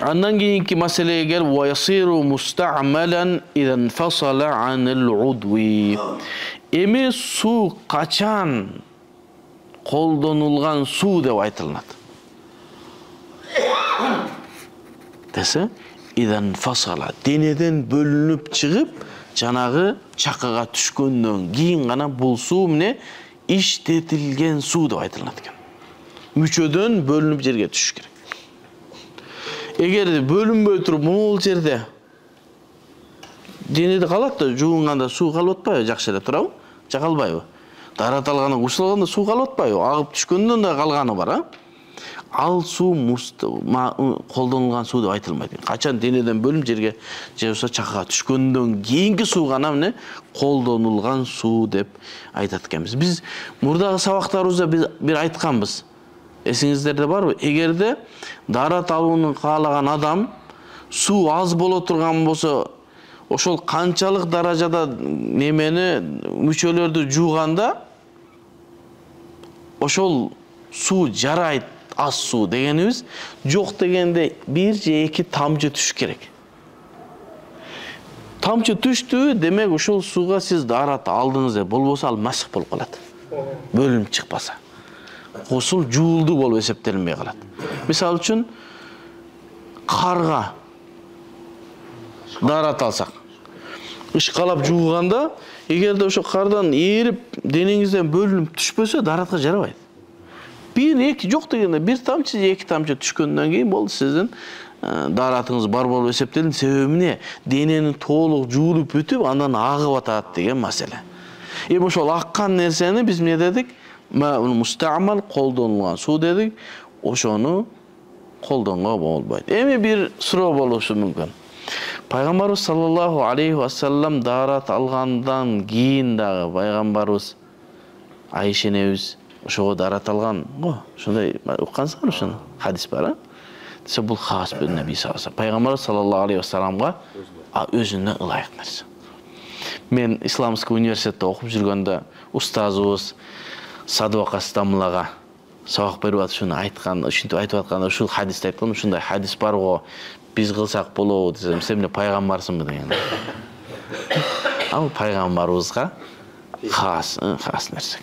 Андан кийинки маселеге келип, ва ясиру мустаъмалан иза инфасала анил удви. Эми суу качан колдонулган суу деп айтылат. Десе, иза инфасала, денеден бөлүнүп чыгып, жанагы чакыга түшкөндөн кийин гана бул суу эмне иштетилген суу деп айтылат экен. Мүчөдөн бөлүнүп жерге түшүш керек. Эгер бөлүнбөй туруп могул жерде денеде калат да, жуунганда суу калып атпайбы, жакшы эле турабы? Жа калбайбы? Дара талганда, гушул суу калып атпайбы? Агып түшкөндөн да калганы бар, а? Ал суу колдонулган суу деп айтылбайт. Качан денеден бөлүнүп жерге же болбосо чакыга түшкөндөн кийинки суу гана эмне колдонулган суу деп айтат экенбиз. Биз мурдагы сабактарыбызда бир айтканбыз. Эсиңиздерде барбы? Эгерде дара талууну каалаган адам суу аз боло турган болсо, ошол канчалык даражада немени мүчөлөрдү жууганда ошол суу жарайт, аз суу дегенибиз, жок дегенде 1 же 2 тамчы түш керек. Тамчы түштү, демек ошол сууга сиз дарат алдыңыз деп, болбосо ал масх болуп калат. Бөлүнүп чыкпаса. Косул жуулду болуп эсептелинбей калат. Мисалы үчүн карга дарат алсак, ышкалап жууганда, эгерде ошо кардан ээрип денеңизден бөлүнүп түшпөсө, даратка жарабайт. 1-2 жок дегенде 1 тамчы же 2 тамчы түшкөндөн кийин болду, сиздин даратыңыз бар болуп эсептелин. Себеби эмне? Денени толук жуулуп бүтүп, андан агып атат деген маселе. Эми ошол аккан нерсени биз эмне дедик? Мустаъмал, колдонулган суу дедик. Ошону колдонго болбойт. Эми бир суроо болушу мүмкүн. Пайгамбарыбыз саллаллаху алейхи ва саллам дарат алгандан кийин дагы пайгамбарыбыз Айша энебиз ошого дарат алган го. Ошондой уккансыздар ошону? Хадис бар, а? Десе бул хас бир Наби саллаллаху. Пайгамбарыбыз саллаллаху алейхи ва салламга өзүнө ылайык нерсе. Мен Исламский университетте окуп жүргөндө устазыбыз Садуака Стамлага сабак берип атышын айткан, ушинтип айтып атканда ушул хадисти айткан, ушундай хадис бар го, биз кылсак болобу десем, сен эмне пайгамбарсыңбы деген. Ал пайгамбарыбызга хас нерсе.